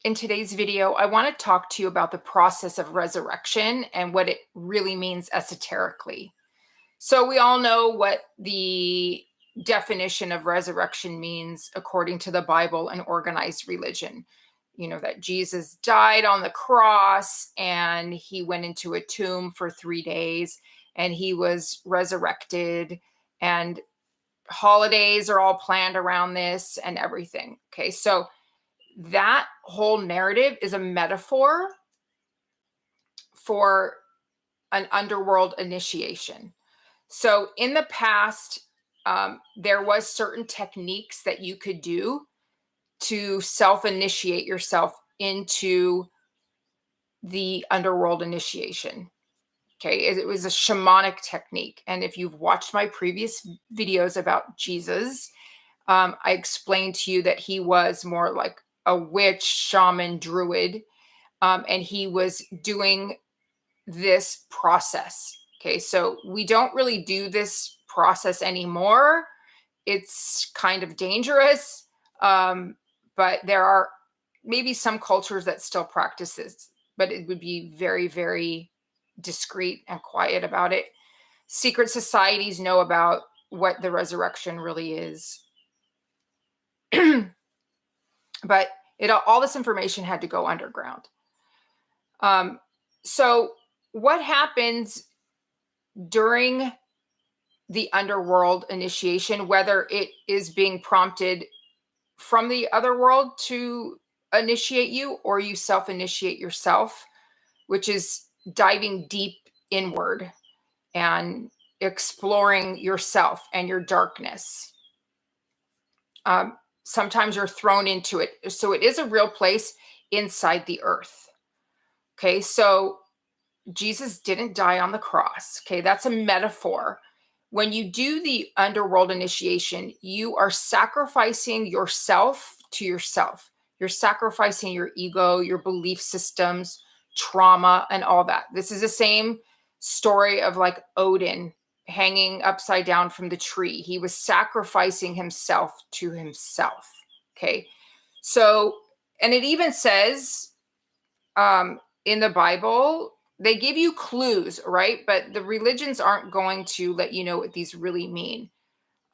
In today's video, I want to talk to you about the process of resurrection and what it really means esoterically. So we all know what the definition of resurrection means according to the Bible and organized religion. You know, that Jesus died on the cross and he went into a tomb for 3 days and he was resurrected, and holidays are all planned around this and everything. Okay, so that whole narrative is a metaphor for an underworld initiation. So in the past, there was certain techniques that you could do to self-initiate yourself into the underworld initiation. Okay, it was a shamanic technique. And if you've watched my previous videos about Jesus, I explained to you that he was more like a witch, shaman, druid, and he was doing this process. Okay, so we don't really do this process anymore. It's kind of dangerous, but there are maybe some cultures that still practice this, but it would be very, very discreet and quiet about it. Secret societies know about what the resurrection really is. But all this information had to go underground. So what happens during the underworld initiation, whether it is being prompted from the other world to initiate you or you self-initiate yourself, which is diving deep inward and exploring yourself and your darkness. Sometimes you're thrown into it. So it is a real place inside the earth. Okay, so Jesus didn't die on the cross. Okay, that's a metaphor. When you do the underworld initiation, you are sacrificing yourself to yourself. You're sacrificing your ego, your belief systems, trauma, and all that. This is the same story of like Odin hanging upside down from the tree. He was sacrificing himself to himself. Okay, so, and it even says in the Bible, they give you clues, right? But the religions aren't going to let you know what these really mean.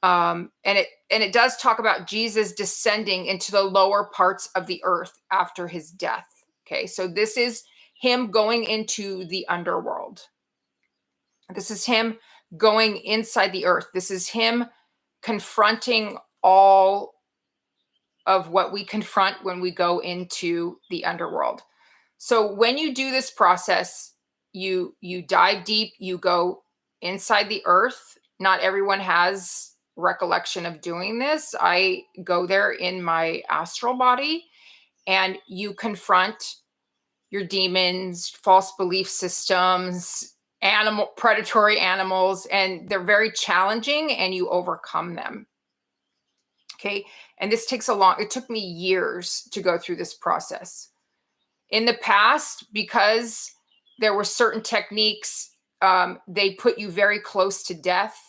And it does talk about Jesus descending into the lower parts of the earth after his death. Okay, so this is him going into the underworld. This is him going inside the earth. This is him confronting all of what we confront when we go into the underworld. So when you do this process, you dive deep, you go inside the earth. Not everyone has recollection of doing this. I go there in my astral body, and you confront your demons, false belief systems, predatory animals, and they're very challenging and you overcome them. Okay, and this takes it took me years to go through this process. In the past, because there were certain techniques, they put you very close to death.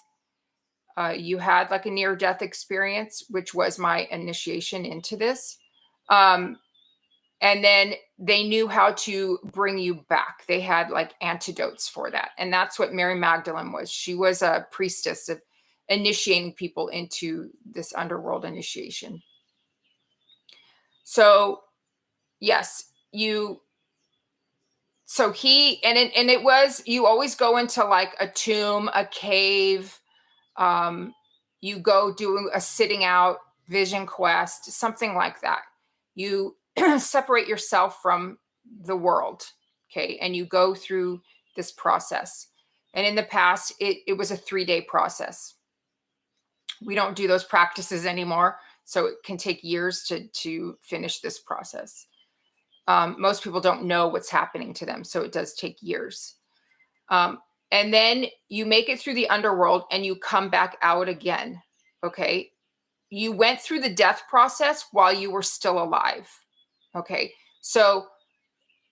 You had like a near-death experience, which was my initiation into this. And then they knew how to bring you back. They had like antidotes for that. And that's what Mary Magdalene was. She was a priestess of initiating people into this underworld initiation. So, yes, you always go into like a tomb, a cave. You go do a sitting out vision quest, something like that. You separate yourself from the world. Okay, and you go through this process. And in the past, it was a 3-day process. We don't do those practices anymore, so it can take years to finish this process. Most people don't know what's happening to them, so it does take years. And then you make it through the underworld and you come back out again. Okay, you went through the death process while you were still alive. Okay, so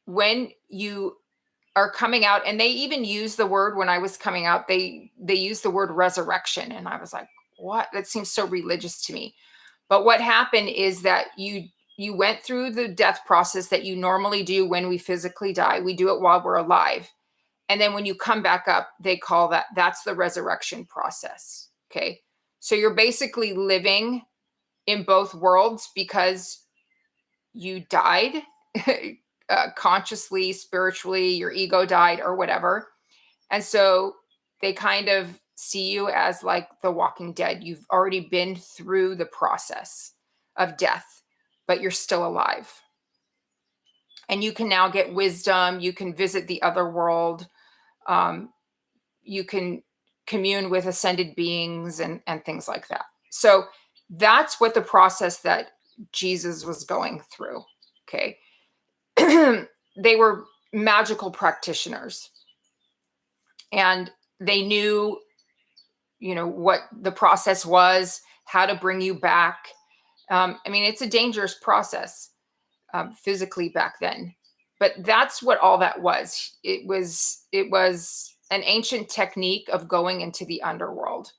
when you are coming out, and they even use the word, when I was coming out, they use the word resurrection, and I was like, what? That seems so religious to me. But what happened is that you you went through the death process that you normally do when we physically die. We do it while we're alive. And then when you come back up, they call that's the resurrection process. Okay. So you're basically living in both worlds because you died consciously, spiritually, your ego died or whatever. And so they kind of see you as like the Walking Dead. You've already been through the process of death, but you're still alive. And you can now get wisdom. You can visit the other world. You can commune with ascended beings and things like that. So that's what the process that Jesus was going through. Okay. They were magical practitioners, and they knew, what the process was, how to bring you back. I mean, it's a dangerous process physically back then, but that's what all that was. It was an ancient technique of going into the underworld.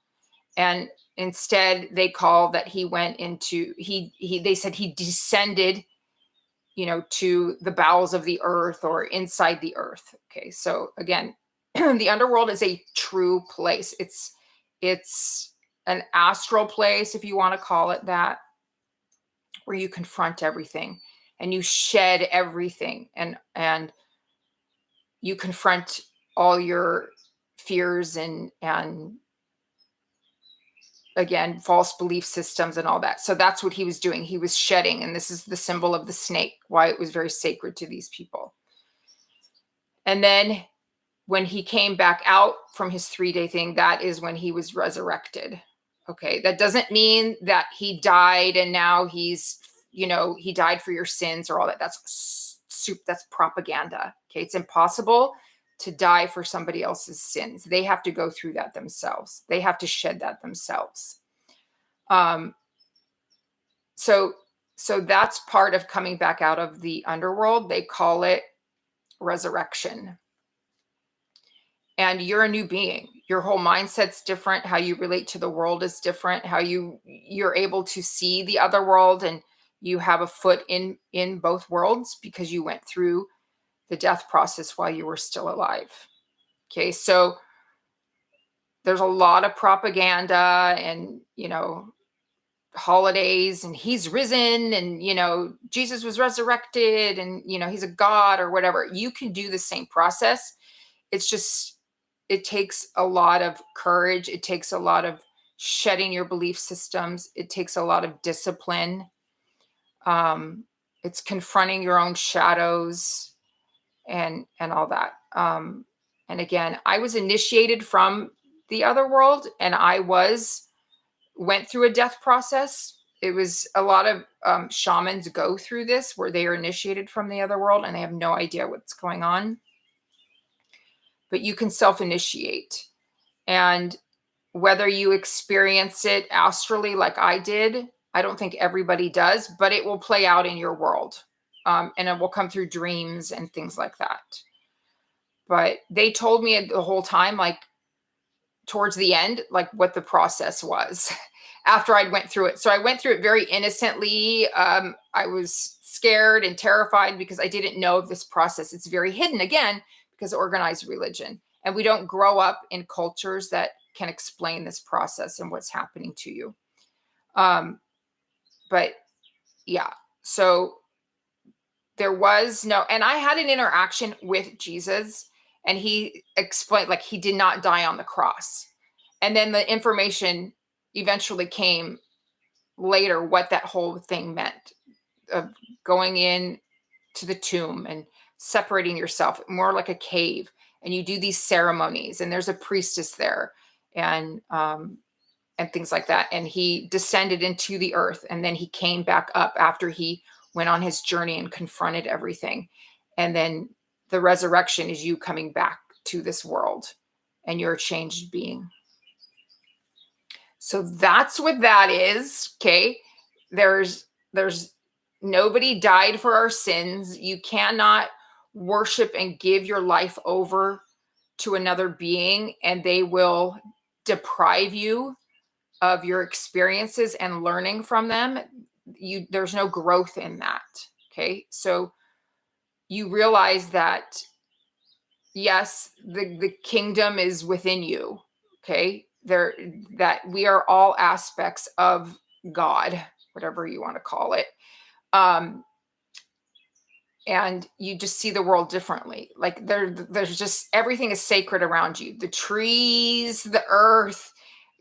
And instead they call that he went into, they said he descended, to the bowels of the earth or inside the earth. Okay. So again, the underworld is a true place. It's an astral place, if you want to call it that, where you confront everything and you shed everything, and you confront all your fears and again, false belief systems and all that. So that's what he was doing. He was shedding, and this is the symbol of the snake, why it was very sacred to these people. And then when he came back out from his 3-day thing, that is when he was resurrected. Okay. That doesn't mean that he died and now he's, he died for your sins or all that. That's propaganda. Okay. It's impossible to die for somebody else's sins. They have to go through that themselves. They have to shed that themselves. So that's part of coming back out of the underworld. They call it resurrection. And you're a new being. Your whole mindset's different. How you relate to the world is different. How you're able to see the other world, and you have a foot in both worlds because you went through the death process while you were still alive. Okay, so there's a lot of propaganda and, holidays, and he's risen, and, Jesus was resurrected, and, he's a God or whatever. You can do the same process. It's just, it takes a lot of courage. It takes a lot of shedding your belief systems. It takes a lot of discipline. It's confronting your own shadows and all that. And again, I was initiated from the other world, and I went through a death process. It was a lot of shamans go through this, where they are initiated from the other world and they have no idea what's going on. But you can self-initiate. And whether you experience it astrally like I did, I don't think everybody does, but it will play out in your world. And it will come through dreams and things like that. But they told me the whole time, like towards the end, like what the process was after I went through it. So I went through it very innocently. I was scared and terrified because I didn't know of this process. It's very hidden, again, because of organized religion. And we don't grow up in cultures that can explain this process and what's happening to you. But yeah, so there was no, and I had an interaction with Jesus, and he explained, like, he did not die on the cross. And then the information eventually came later, what that whole thing meant of going in to the tomb and separating yourself, more like a cave. And you do these ceremonies, and there's a priestess there, and things like that. And he descended into the earth, and then he came back up after he went on his journey and confronted everything. And then the resurrection is you coming back to this world, and you're a changed being. So that's what that is. Okay. There's nobody died for our sins. You cannot worship and give your life over to another being, and they will deprive you of your experiences and learning from them. there's no growth in that. Okay. So you realize that, yes, the kingdom is within you. Okay. That we are all aspects of God, whatever you want to call it. And you just see the world differently. Like there's just, everything is sacred around you. The trees, the earth,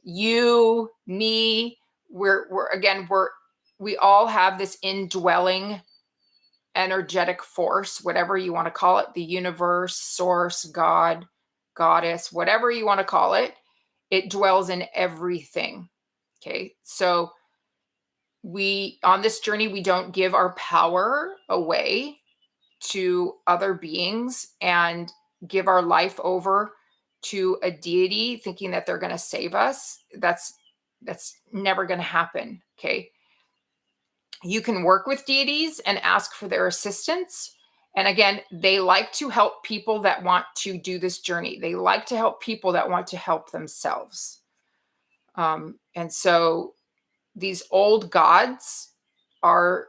you, me, we all have this indwelling energetic force, whatever you want to call it, the universe, source, God, goddess, whatever you want to call it. It dwells in everything. Okay. So on this journey, we don't give our power away to other beings and give our life over to a deity thinking that they're going to save us. That's never going to happen. Okay. You can work with deities and ask for their assistance. And again, they like to help people that want to do this journey. They like to help people that want to help themselves. And so these old gods are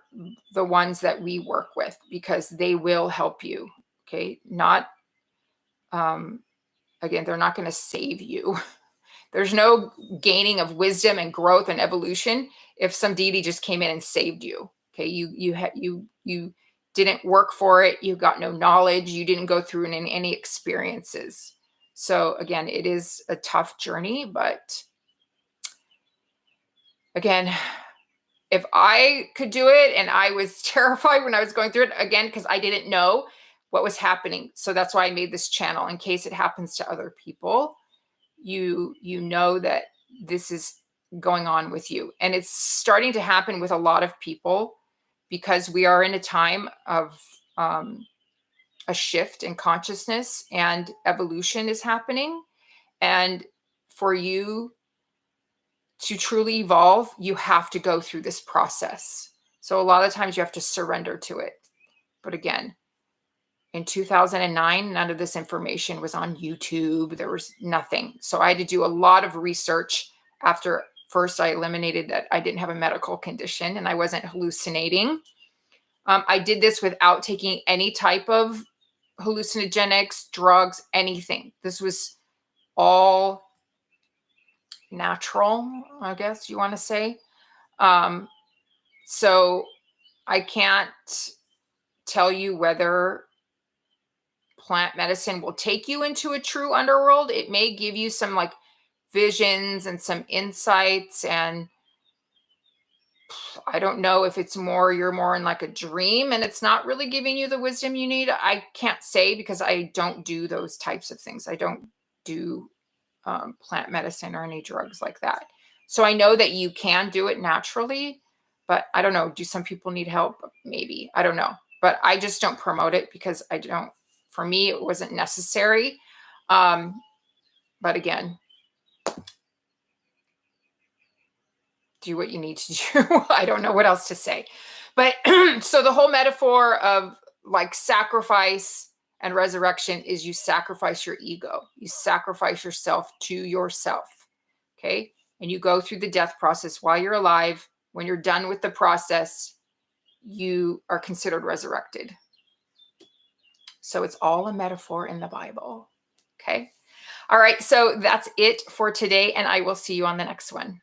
the ones that we work with because they will help you. Okay. Not, again, they're not going to save you. There's no gaining of wisdom and growth and evolution if some deity just came in and saved you. Okay. You didn't work for it. You got no knowledge. You didn't go through any experiences. So again, it is a tough journey, but again, if I could do it, and I was terrified when I was going through it, again, because I didn't know what was happening. So that's why I made this channel, in case it happens to other people. You know that this is going on with you. And it's starting to happen with a lot of people because we are in a time of a shift in consciousness, and evolution is happening. And for you to truly evolve, you have to go through this process. So a lot of times you have to surrender to it. But again, in 2009, none of this information was on YouTube. There was nothing. So I had to do a lot of research after first I eliminated that I didn't have a medical condition and I wasn't hallucinating. I did this without taking any type of hallucinogenics, drugs, anything. This was all natural, I guess you want to say. So I can't tell you whether plant medicine will take you into a true underworld. It may give you some like visions and some insights, and I don't know if it's you're more in like a dream and it's not really giving you the wisdom you need. I can't say because I don't do those types of things. I don't do plant medicine or any drugs like that. So I know that you can do it naturally, but I don't know. Do some people need help? Maybe. I don't know. But I just don't promote it because for me, it wasn't necessary. But again, do what you need to do. I don't know what else to say. But so the whole metaphor of like sacrifice and resurrection is you sacrifice your ego. You sacrifice yourself to yourself. Okay. And you go through the death process while you're alive. When you're done with the process, you are considered resurrected. So it's all a metaphor in the Bible. Okay. All right. So that's it for today. And I will see you on the next one.